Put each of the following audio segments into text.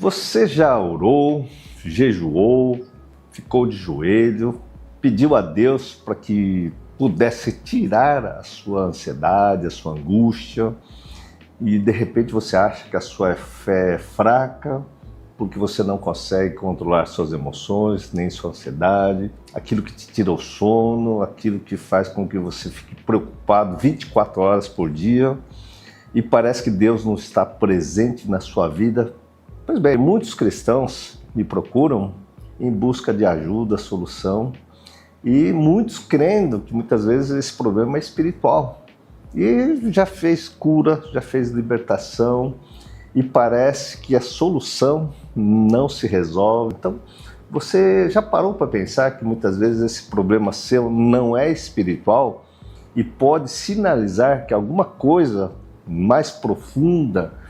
Você já orou, jejuou, ficou de joelho, pediu a Deus para que pudesse tirar a sua ansiedade, a sua angústia, e de repente você acha que a sua fé é fraca, porque você não consegue controlar suas emoções, nem sua ansiedade, aquilo que te tira o sono, aquilo que faz com que você fique preocupado 24 horas por dia, e parece que Deus não está presente na sua vida. Pois bem, muitos cristãos me procuram em busca de ajuda, solução, e muitos crendo que muitas vezes esse problema é espiritual. E já fez cura, já fez libertação, e parece que a solução não se resolve. Então, você já parou para pensar que muitas vezes esse problema seu não é espiritual e pode sinalizar que alguma coisa mais profunda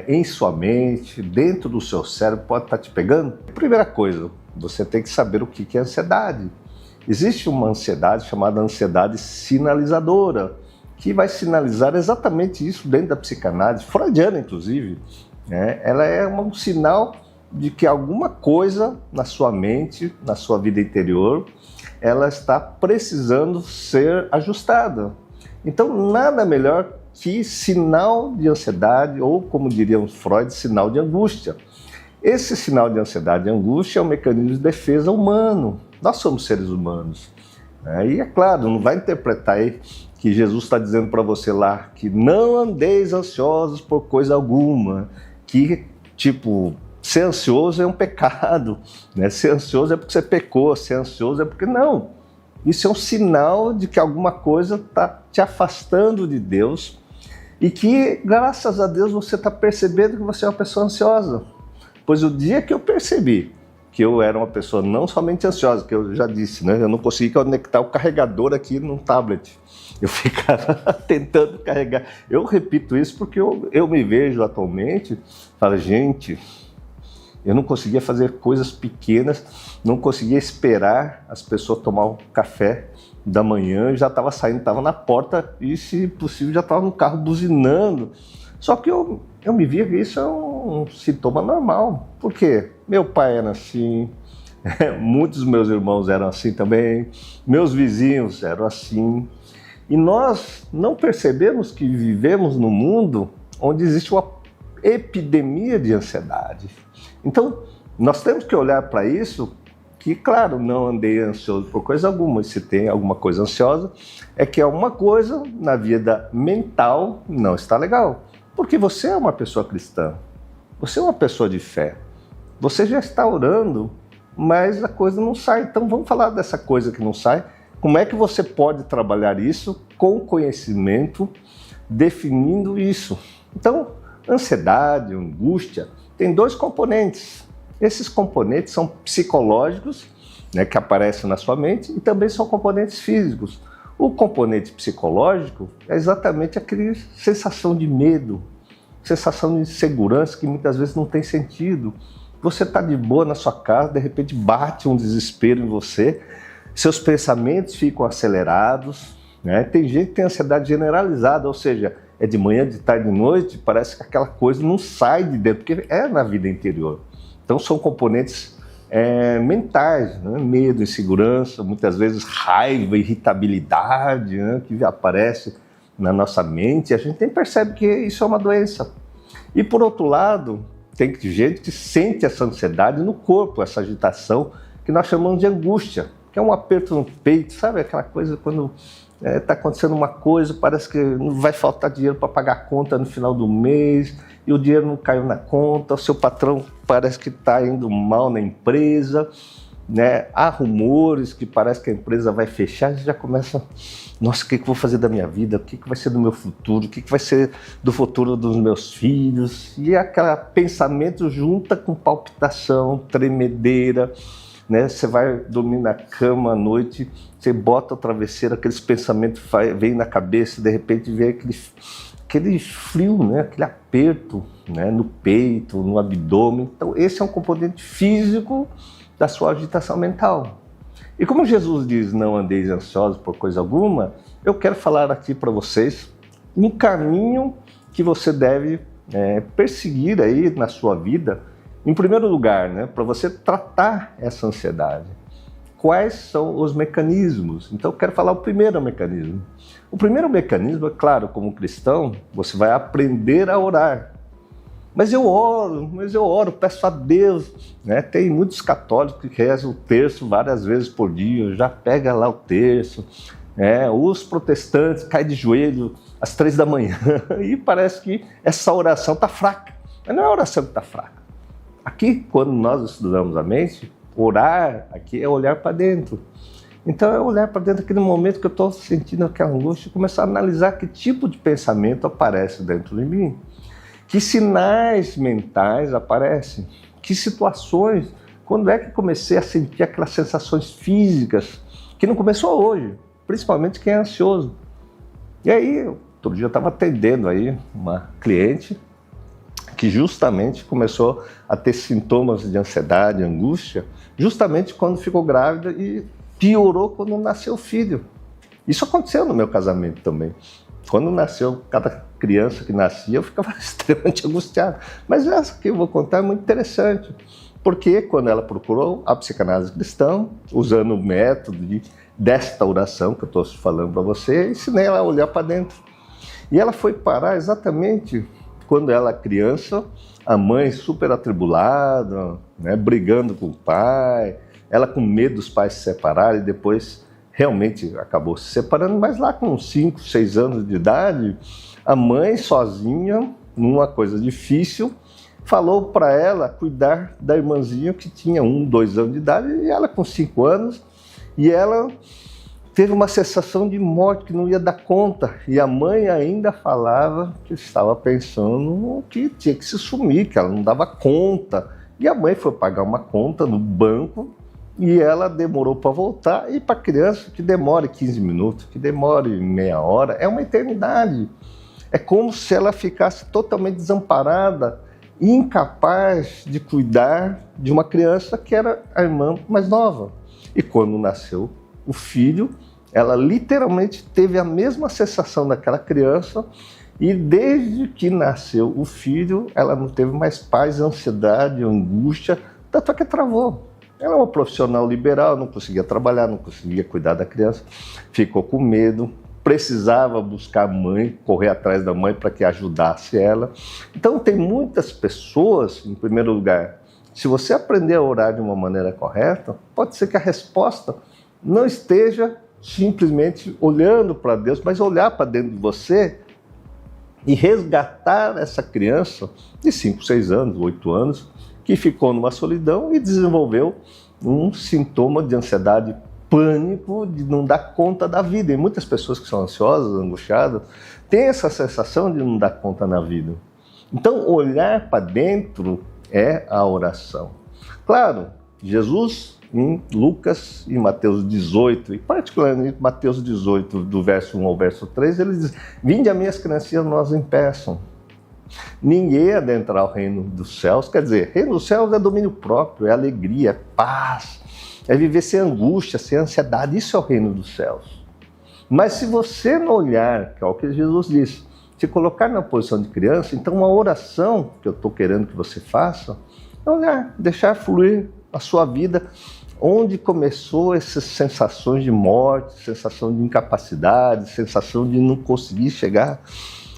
em sua mente, dentro do seu cérebro, pode estar te pegando? Primeira coisa, você tem que saber o que é ansiedade. Existe uma ansiedade chamada ansiedade sinalizadora, que vai sinalizar exatamente isso dentro da psicanálise, freudiana inclusive. Ela é um sinal de que alguma coisa na sua mente, na sua vida interior, ela está precisando ser ajustada. Então, nada melhor que sinal de ansiedade, ou como diriam Freud, sinal de angústia. Esse sinal de ansiedade e angústia é um mecanismo de defesa humano. Nós somos seres humanos. E é claro, não vai interpretar aí que Jesus está dizendo para você lá que não andeis ansiosos por coisa alguma, que tipo, ser ansioso é um pecado, né? Ser ansioso é porque você pecou, ser ansioso é porque não. Isso é um sinal de que alguma coisa está te afastando de Deus e que, graças a Deus, você está percebendo que você é uma pessoa ansiosa. Pois o dia que eu percebi que eu era uma pessoa não somente ansiosa, que eu já disse, né? Eu não conseguia conectar o carregador aqui num tablet. Eu ficava tentando carregar. Eu repito isso porque eu me vejo atualmente, falo, gente, eu não conseguia fazer coisas pequenas, não conseguia esperar as pessoas tomar um café da manhã, eu já estava saindo, estava na porta e, se possível, já estava no carro buzinando. Só que eu me via que isso é um sintoma normal. Por quê? Meu pai era assim, muitos dos meus irmãos eram assim também, meus vizinhos eram assim. E nós não percebemos que vivemos num mundo onde existe uma epidemia de ansiedade. Então, nós temos que olhar para isso, que, claro, não andei ansioso por coisa alguma. E se tem alguma coisa ansiosa, é que alguma coisa na vida mental não está legal. Porque você é uma pessoa cristã, você é uma pessoa de fé, você já está orando, mas a coisa não sai. Então vamos falar dessa coisa que não sai. Como é que você pode trabalhar isso com conhecimento, definindo isso? Então, ansiedade, angústia, tem dois componentes. Esses componentes são psicológicos, né, que aparecem na sua mente, e também são componentes físicos. O componente psicológico é exatamente aquela sensação de medo, sensação de insegurança que muitas vezes não tem sentido. Você está de boa na sua casa, de repente bate um desespero em você, seus pensamentos ficam acelerados, né? Tem gente que tem ansiedade generalizada, ou seja, é de manhã, de tarde, de noite, parece que aquela coisa não sai de dentro, porque é na vida interior. Então são componentes mentais, né? Medo, insegurança, muitas vezes raiva, irritabilidade, né? Que aparece na nossa mente, e a gente nem percebe que isso é uma doença. E por outro lado, tem gente que sente essa ansiedade no corpo, essa agitação que nós chamamos de angústia, que é um aperto no peito, sabe aquela coisa quando está acontecendo uma coisa, parece que não vai faltar dinheiro para pagar a conta no final do mês, e o dinheiro não caiu na conta, o seu patrão parece que está indo mal na empresa, né? Há rumores que parece que a empresa vai fechar, e já começa, nossa, o que eu vou fazer da minha vida? O que vai ser do meu futuro? O que vai ser do futuro dos meus filhos? E aquele pensamento junta com palpitação, tremedeira, né? Você vai dormir na cama à noite, você bota o travesseiro, aqueles pensamentos vêm na cabeça, de repente vem aquele frio, né? Aquele aperto, né? No peito, no abdômen. Então esse é um componente físico da sua agitação mental. E como Jesus diz, não andeis ansiosos por coisa alguma, eu quero falar aqui para vocês um caminho que você deve perseguir aí na sua vida, Em primeiro lugar, né, para você tratar essa ansiedade, quais são os mecanismos? Então eu quero falar o primeiro mecanismo. O primeiro mecanismo, é claro, como cristão, você vai aprender a orar. Mas eu oro, peço a Deus, né? Tem muitos católicos que rezam o terço várias vezes por dia, já pega lá o terço. Os protestantes caem de joelho às 3 da manhã e parece que essa oração está fraca. Mas não é a oração que está fraca. Aqui, quando nós estudamos a mente, orar aqui é olhar para dentro. Então é olhar para dentro aquele momento que eu estou sentindo aquela angústia e começar a analisar que tipo de pensamento aparece dentro de mim. Que sinais mentais aparecem? Que situações? Quando é que comecei a sentir aquelas sensações físicas? Que não começou hoje, principalmente quem é ansioso. E aí, outro dia eu estava atendendo aí uma cliente que justamente começou a ter sintomas de ansiedade, angústia, justamente quando ficou grávida e piorou quando nasceu o filho. Isso aconteceu no meu casamento também. Quando nasceu cada criança que nascia, eu ficava extremamente angustiado. Mas essa que eu vou contar é muito interessante, porque quando ela procurou a psicanálise cristã, usando o método desta oração que eu estou falando para você, ensinei ela a olhar para dentro. E ela foi parar exatamente quando ela criança, a mãe super atribulada, né, brigando com o pai, ela com medo dos pais se separarem e depois realmente acabou se separando, mas lá com 5, 6 anos de idade, a mãe sozinha, numa coisa difícil, falou para ela cuidar da irmãzinha que tinha 1, 2 anos de idade, e ela com 5 anos, e ela teve uma sensação de morte, que não ia dar conta, e a mãe ainda falava que estava pensando que tinha que se sumir, que ela não dava conta, e a mãe foi pagar uma conta no banco, e ela demorou para voltar, e para criança que demore 15 minutos, que demore meia hora, é uma eternidade. É como se ela ficasse totalmente desamparada, incapaz de cuidar de uma criança que era a irmã mais nova. E quando nasceu o filho, ela literalmente teve a mesma sensação daquela criança, e desde que nasceu o filho, ela não teve mais paz, ansiedade, angústia, tanto é que travou. Ela é uma profissional liberal, não conseguia trabalhar, não conseguia cuidar da criança, ficou com medo, precisava buscar a mãe, correr atrás da mãe para que ajudasse ela. Então tem muitas pessoas, em primeiro lugar, se você aprender a orar de uma maneira correta, pode ser que a resposta não esteja simplesmente olhando para Deus, mas olhar para dentro de você e resgatar essa criança de 5, 6 anos, 8 anos, que ficou numa solidão e desenvolveu um sintoma de ansiedade, pânico, de não dar conta da vida. E muitas pessoas que são ansiosas, angustiadas, têm essa sensação de não dar conta na vida. Então, olhar para dentro é a oração. Claro, Jesus, em Lucas e Mateus 18, e particularmente Mateus 18, do verso 1 ao verso 3, ele diz: "Vinde a minhas criancinhas, não as impeçam. Ninguém adentrará o reino dos céus." Quer dizer, reino dos céus é domínio próprio, é alegria, é paz, é viver sem angústia, sem ansiedade. Isso é o reino dos céus. Mas se você não olhar, que é o que Jesus disse, se colocar na posição de criança, então a oração que eu estou querendo que você faça é olhar, deixar fluir a sua vida, onde começou essas sensações de morte, sensação de incapacidade, sensação de não conseguir chegar.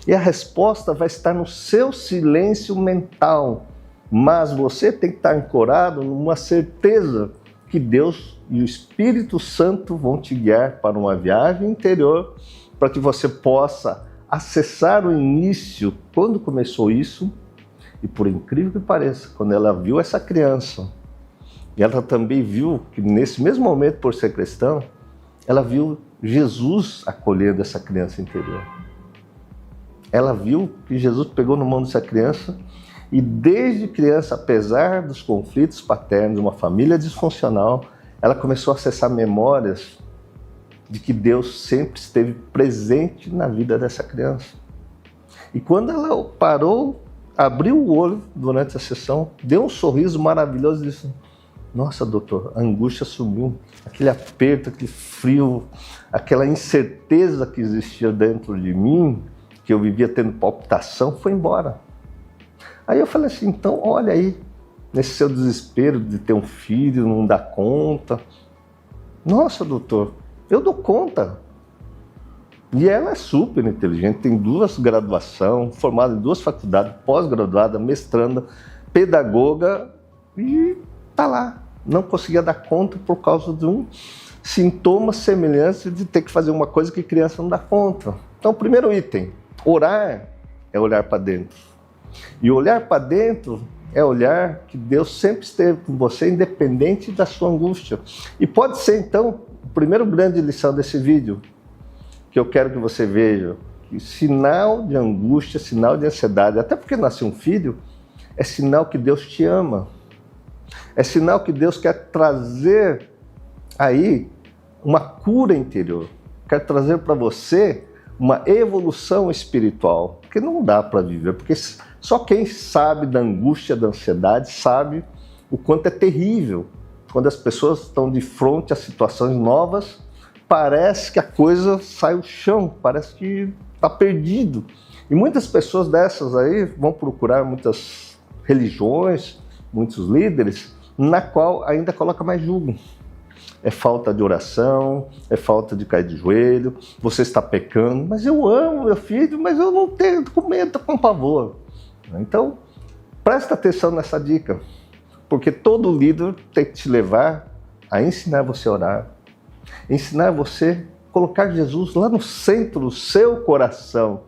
E a resposta vai estar no seu silêncio mental. Mas você tem que estar ancorado numa certeza que Deus e o Espírito Santo vão te guiar para uma viagem interior, para que você possa acessar o início, quando começou isso. E por incrível que pareça, quando ela viu essa criança, e ela também viu que nesse mesmo momento, por ser cristã, ela viu Jesus acolhendo essa criança interior. Ela viu que Jesus pegou na mão dessa criança e desde criança, apesar dos conflitos paternos, uma família disfuncional, ela começou a acessar memórias de que Deus sempre esteve presente na vida dessa criança. E quando ela parou, abriu o olho durante a sessão, deu um sorriso maravilhoso e disse: "Nossa, doutor, a angústia sumiu, aquele aperto, aquele frio, aquela incerteza que existia dentro de mim, que eu vivia tendo palpitação, foi embora." Aí eu falei assim: então olha aí, nesse seu desespero de ter um filho, não dar conta. Nossa, doutor, eu dou conta. E ela é super inteligente, tem 2 graduações, formada em 2 faculdades, pós-graduada, mestranda, pedagoga, e tá lá. Não conseguia dar conta por causa de um sintoma semelhante de ter que fazer uma coisa que criança não dá conta. Então, primeiro item, orar é olhar para dentro. E olhar para dentro é olhar que Deus sempre esteve com você, independente da sua angústia. E pode ser, então, a primeira grande lição desse vídeo, que eu quero que você veja, que sinal de angústia, sinal de ansiedade, até porque nasceu um filho, é sinal que Deus te ama. É sinal que Deus quer trazer aí uma cura interior. Quer trazer para você uma evolução espiritual. Porque não dá para viver, porque só quem sabe da angústia, da ansiedade, sabe o quanto é terrível. Quando as pessoas estão de frente a situações novas, parece que a coisa sai do chão, parece que está perdido. E muitas pessoas dessas aí vão procurar muitas religiões, muitos líderes, na qual ainda coloca mais julgo. É falta de oração, é falta de cair de joelho, você está pecando, mas eu amo meu filho, mas eu não tenho, com medo, com pavor. Então, presta atenção nessa dica, porque todo líder tem que te levar a ensinar você a orar, ensinar você a colocar Jesus lá no centro do seu coração,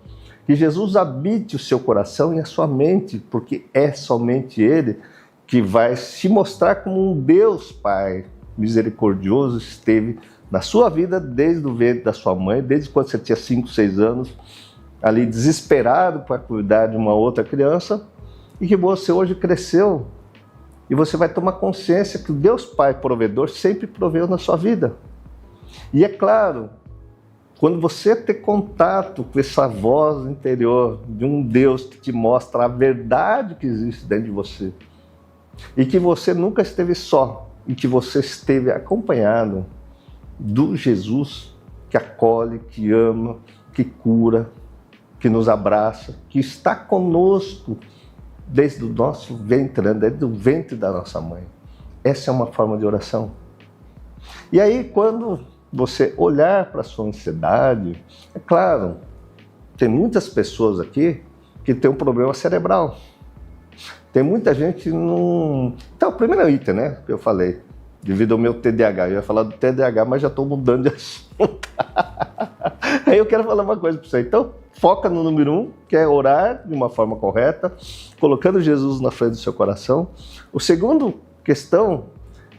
que Jesus habite o seu coração e a sua mente, porque é somente Ele que vai se mostrar como um Deus Pai misericordioso esteve na sua vida desde o ventre da sua mãe, desde quando você tinha 5, 6 anos, ali desesperado para cuidar de uma outra criança, e que você hoje cresceu e você vai tomar consciência que o Deus Pai provedor sempre proveu na sua vida. E é claro, quando você ter contato com essa voz interior de um Deus que te mostra a verdade que existe dentro de você, e que você nunca esteve só, e que você esteve acompanhado do Jesus que acolhe, que ama, que cura, que nos abraça, que está conosco desde o nosso ventre, desde o ventre da nossa mãe. Essa é uma forma de oração. E aí, quando você olhar para a sua ansiedade, é claro, tem muitas pessoas aqui que têm um problema cerebral. Tem muita gente que não... Então, o primeiro item, né, que eu falei, devido ao meu TDAH. Eu ia falar do TDAH, mas já estou mudando de assunto. Aí eu quero falar uma coisa para você. Então, foca no número 1, que é orar de uma forma correta, colocando Jesus na frente do seu coração. O segundo questão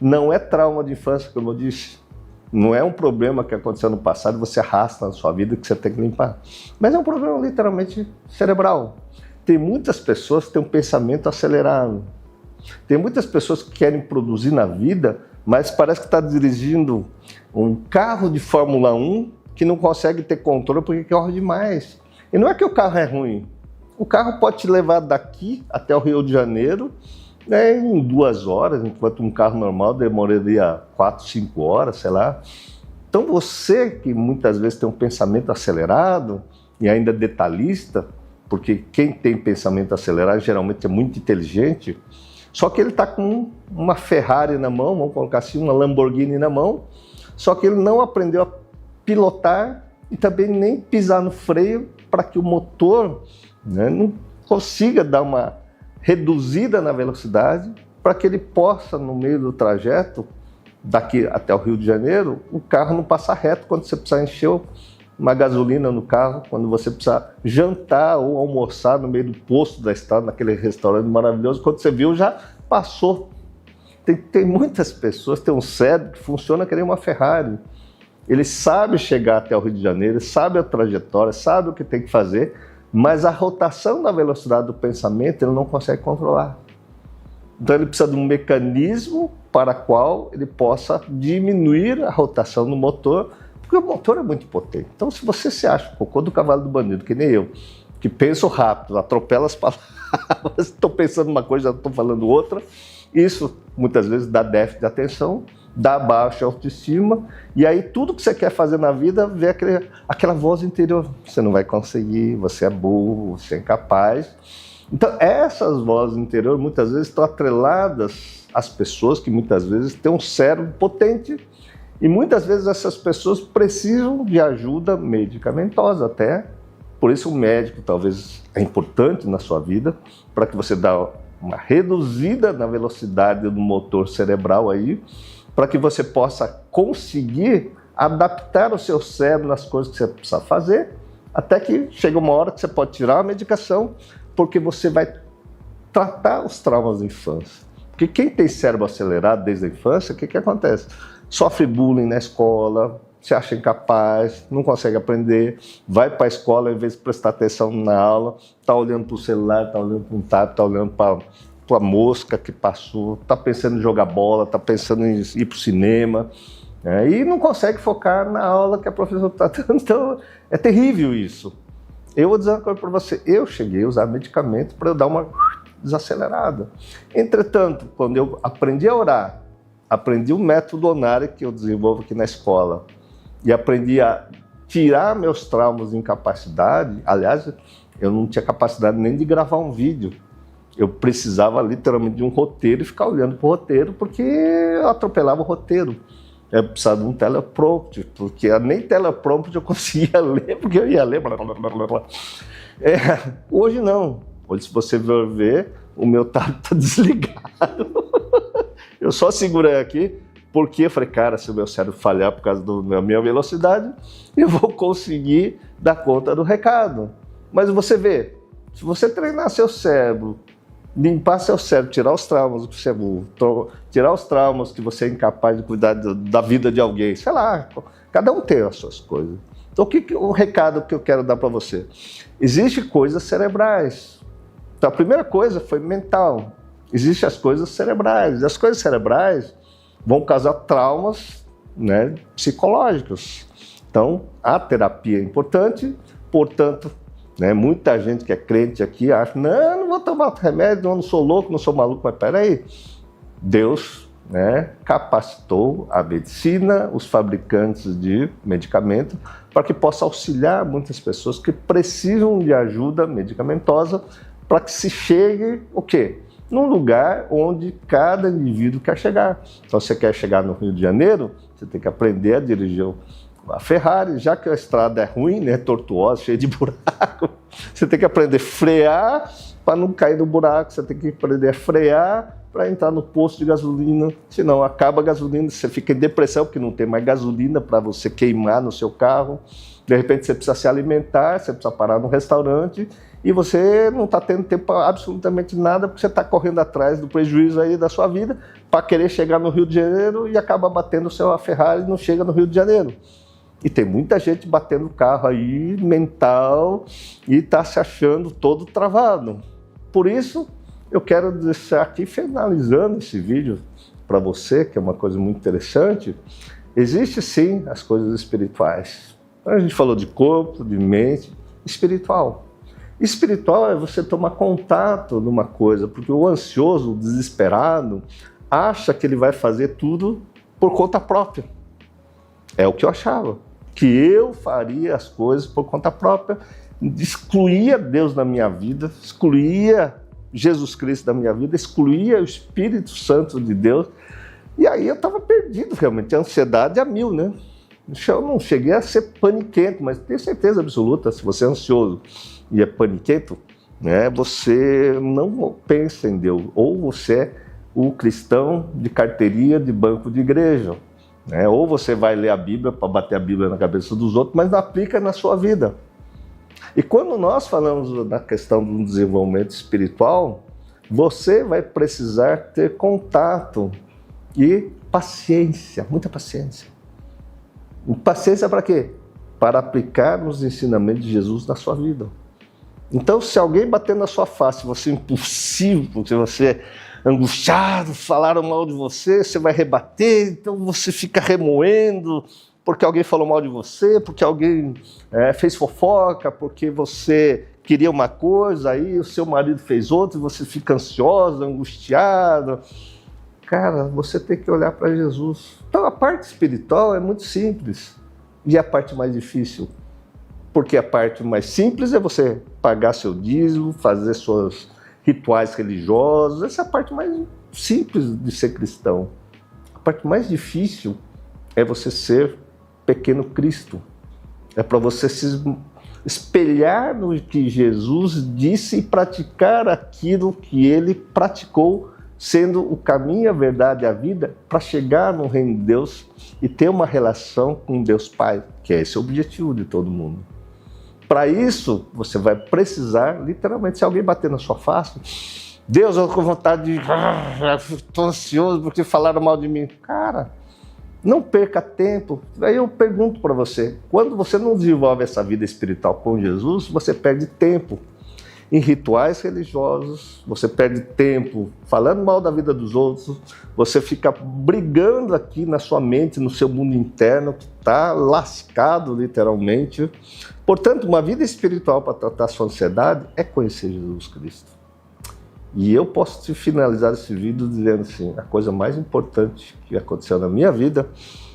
não é trauma de infância, como eu disse. Não é um problema que aconteceu no passado e você arrasta na sua vida que você tem que limpar. Mas é um problema literalmente cerebral. Tem muitas pessoas que têm um pensamento acelerado. Tem muitas pessoas que querem produzir na vida, mas parece que está dirigindo um carro de Fórmula 1 que não consegue ter controle porque corre demais. E não é que o carro é ruim. O carro pode te levar daqui até o Rio de Janeiro, né, em 2 horas, enquanto um carro normal demoraria 4, 5 horas, sei lá. Então você que muitas vezes tem um pensamento acelerado e ainda detalhista, porque quem tem pensamento acelerado geralmente é muito inteligente, só que ele está com uma Ferrari na mão, vamos colocar assim, uma Lamborghini na mão, só que ele não aprendeu a pilotar e também nem pisar no freio para que o motor, né, não consiga dar uma reduzida na velocidade, para que ele possa, no meio do trajeto, daqui até o Rio de Janeiro, o carro não passar reto quando você precisar encher uma gasolina no carro, quando você precisa jantar ou almoçar no meio do posto da estrada, naquele restaurante maravilhoso, quando você viu, já passou. Tem muitas pessoas, tem um cérebro que funciona que nem uma Ferrari. Ele sabe chegar até o Rio de Janeiro, sabe a trajetória, sabe o que tem que fazer, mas a rotação da velocidade do pensamento ele não consegue controlar. Então ele precisa de um mecanismo para qual ele possa diminuir a rotação do motor, porque o motor é muito potente. Então se você se acha o cocô do cavalo do bandido, que nem eu, que penso rápido, atropela as palavras, estou pensando uma coisa, já estou falando outra, isso muitas vezes dá déficit de atenção, dá baixa autoestima, e aí tudo que você quer fazer na vida vê aquela voz interior. Você não vai conseguir, você é burro, você é incapaz. Então, essas vozes interiores muitas vezes estão atreladas às pessoas que muitas vezes têm um cérebro potente e muitas vezes essas pessoas precisam de ajuda medicamentosa até. Por isso o médico talvez é importante na sua vida, para que você dê uma reduzida na velocidade do motor cerebral aí, para que você possa conseguir adaptar o seu cérebro nas coisas que você precisa fazer, até que chega uma hora que você pode tirar a medicação, porque você vai tratar os traumas da infância. Porque quem tem cérebro acelerado desde a infância, o que acontece? Sofre bullying na escola, se acha incapaz, não consegue aprender, vai para a escola, em vez de prestar atenção na aula, está olhando para o celular, está olhando para um tablet, está olhando para a mosca que passou, está pensando em jogar bola, está pensando em ir para o cinema, e não consegue focar na aula que a professora está dando. Então, é terrível isso. Eu vou dizer uma coisa para você, eu cheguei a usar medicamento para eu dar uma desacelerada. Entretanto, quando eu aprendi a orar, aprendi o método Onari que eu desenvolvo aqui na escola e aprendi a tirar meus traumas de incapacidade. Aliás, eu não tinha capacidade nem de gravar um vídeo. Eu precisava literalmente de um roteiro e ficar olhando para o roteiro porque eu atropelava o roteiro. Eu precisava de um teleprompter, porque nem teleprompter eu conseguia ler, porque eu ia ler. Blá, blá, blá, blá, blá. Hoje não. Hoje, se você for ver, o meu tablet está desligado. Eu só segurei aqui, porque eu falei, cara, se o meu cérebro falhar por causa da minha velocidade, eu vou conseguir dar conta do recado. Mas você vê, se você treinar seu cérebro, limpar seu cérebro, tirar os traumas que você é burro, tirar os traumas que você é incapaz de cuidar da vida de alguém, sei lá, cada um tem as suas coisas. Então, o recado que eu quero dar para você? Existem coisas cerebrais. Então, a primeira coisa foi mental. Existem as coisas cerebrais. E as coisas cerebrais vão causar traumas, né, psicológicos. Então, a terapia é importante, portanto, né, muita gente que é crente aqui acha, não vou tomar remédio, eu não sou louco, não sou maluco, mas peraí, Deus, né, capacitou a medicina, os fabricantes de medicamento, para que possa auxiliar muitas pessoas que precisam de ajuda medicamentosa para que se chegue o quê? Num lugar onde cada indivíduo quer chegar. Então, você quer chegar no Rio de Janeiro, você tem que aprender a dirigir a Ferrari, já que a estrada é ruim, né, tortuosa, cheia de buraco, você tem que aprender a frear para não cair no buraco, você tem que aprender a frear para entrar no posto de gasolina, senão acaba a gasolina, você fica em depressão porque não tem mais gasolina para você queimar no seu carro, de repente você precisa se alimentar, você precisa parar no restaurante e você não está tendo tempo para absolutamente nada porque você está correndo atrás do prejuízo aí da sua vida para querer chegar no Rio de Janeiro e acaba batendo o seu Ferrari e não chega no Rio de Janeiro. E tem muita gente batendo o carro aí, mental, e está se achando todo travado. Por isso, eu quero deixar aqui, finalizando esse vídeo para você, que é uma coisa muito interessante, existe sim as coisas espirituais. A gente falou de corpo, de mente, espiritual. Espiritual é você tomar contato numa coisa, porque o ansioso, o desesperado, acha que ele vai fazer tudo por conta própria. É o que eu achava. Que eu faria as coisas por conta própria, excluía Deus da minha vida, excluía Jesus Cristo da minha vida, excluía o Espírito Santo de Deus, e aí eu estava perdido realmente, a ansiedade a mil, né? Eu não cheguei a ser paniquento, mas tenho certeza absoluta, se você é ansioso e é paniquento, né, você não pensa em Deus, ou você é o cristão de carteirinha de banco de igreja, ou você vai ler a Bíblia para bater a Bíblia na cabeça dos outros, mas não aplica na sua vida. E quando nós falamos da questão do desenvolvimento espiritual, você vai precisar ter contato e paciência, muita paciência. Paciência para quê? Para aplicar os ensinamentos de Jesus na sua vida. Então, se alguém bater na sua face, você é impulsivo, se você angustiado, falaram mal de você, você vai rebater, então você fica remoendo, porque alguém falou mal de você, porque alguém fez fofoca, porque você queria uma coisa, aí o seu marido fez outra, e você fica ansiosa, angustiada. Cara, você tem que olhar para Jesus. Então a parte espiritual é muito simples, e a parte mais difícil, porque a parte mais simples é você pagar seu dízimo, fazer suas rituais religiosos. Essa é a parte mais simples de ser cristão. A parte mais difícil é você ser pequeno Cristo. É para você se espelhar no que Jesus disse e praticar aquilo que ele praticou, sendo o caminho, a verdade e a vida, para chegar no reino de Deus e ter uma relação com Deus Pai, que é esse o objetivo de todo mundo. Para isso, você vai precisar, literalmente, se alguém bater na sua face, Deus, eu tô com vontade de... estou ansioso porque falaram mal de mim. Cara, não perca tempo. Aí eu pergunto para você, quando você não desenvolve essa vida espiritual com Jesus, você perde tempo em rituais religiosos, você perde tempo falando mal da vida dos outros, você fica brigando aqui na sua mente, no seu mundo interno, que está lascado literalmente. Portanto, uma vida espiritual para tratar a sua ansiedade é conhecer Jesus Cristo. E eu posso te finalizar esse vídeo dizendo assim, a coisa mais importante que aconteceu na minha vida,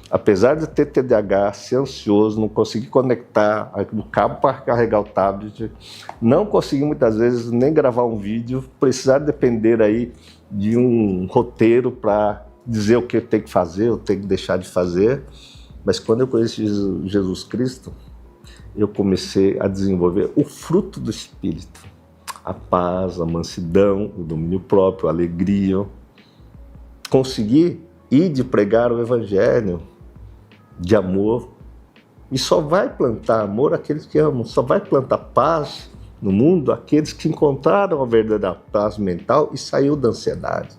apesar de ter TDAH, ser ansioso, não conseguir conectar o cabo para carregar o tablet, não conseguir muitas vezes nem gravar um vídeo, precisar depender aí de um roteiro para dizer o que eu tenho que fazer, eu tenho que deixar de fazer. Mas quando eu conheci Jesus Cristo, eu comecei a desenvolver o fruto do Espírito. A paz, a mansidão, o domínio próprio, a alegria. Consegui ir de pregar o Evangelho de amor. E só vai plantar amor aqueles que amam. Só vai plantar paz no mundo aqueles que encontraram a verdadeira paz mental e saiu da ansiedade.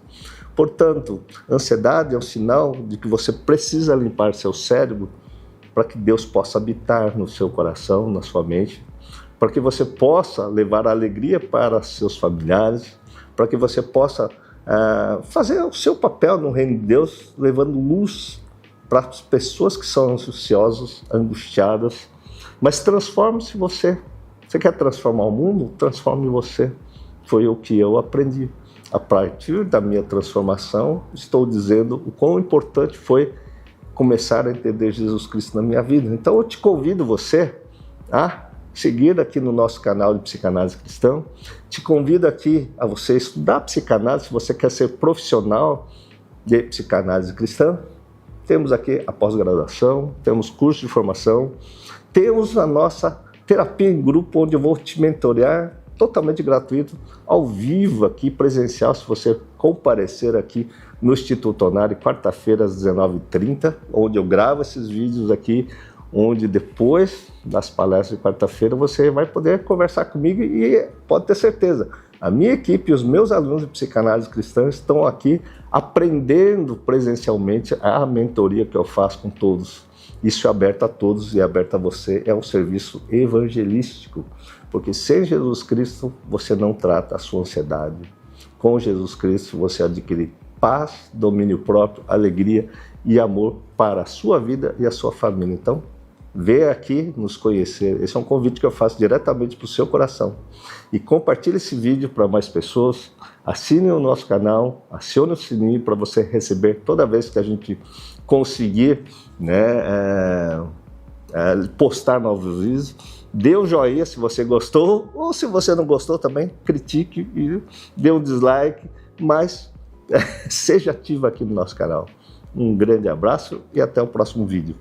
Portanto, a ansiedade é um sinal de que você precisa limpar seu cérebro para que Deus possa habitar no seu coração, na sua mente, para que você possa levar a alegria para seus familiares, para que você possa fazer o seu papel no reino de Deus, levando luz para as pessoas que são ansiosas, angustiadas. Mas transforme-se você. Você quer transformar o mundo? Transforme você. Foi o que eu aprendi. A partir da minha transformação, estou dizendo o quão importante foi começar a entender Jesus Cristo na minha vida. Então eu te convido você a seguir aqui no nosso canal de Psicanálise Cristã. Te convido aqui a você estudar psicanálise, se você quer ser profissional de psicanálise cristã. Temos aqui a pós-graduação, temos curso de formação, temos a nossa terapia em grupo, onde eu vou te mentorear totalmente gratuito, ao vivo aqui, presencial, se você comparecer aqui no Instituto Onari, quarta-feira às 19h30, onde eu gravo esses vídeos aqui, onde depois das palestras de quarta-feira você vai poder conversar comigo e pode ter certeza, a minha equipe e os meus alunos de psicanálise cristã estão aqui aprendendo presencialmente a mentoria que eu faço com todos. Isso é aberto a todos e é aberto a você, é um serviço evangelístico, porque sem Jesus Cristo você não trata a sua ansiedade. Com Jesus Cristo você adquire paz, domínio próprio, alegria e amor para a sua vida e a sua família. Então, venha aqui nos conhecer. Esse é um convite que eu faço diretamente para o seu coração. E compartilhe esse vídeo para mais pessoas. Assine o nosso canal, acione o sininho para você receber toda vez que a gente conseguir, postar novos vídeos. Dê um joinha se você gostou, ou se você não gostou também, critique e dê um dislike, mas seja ativo aqui no nosso canal. Um grande abraço e até o próximo vídeo.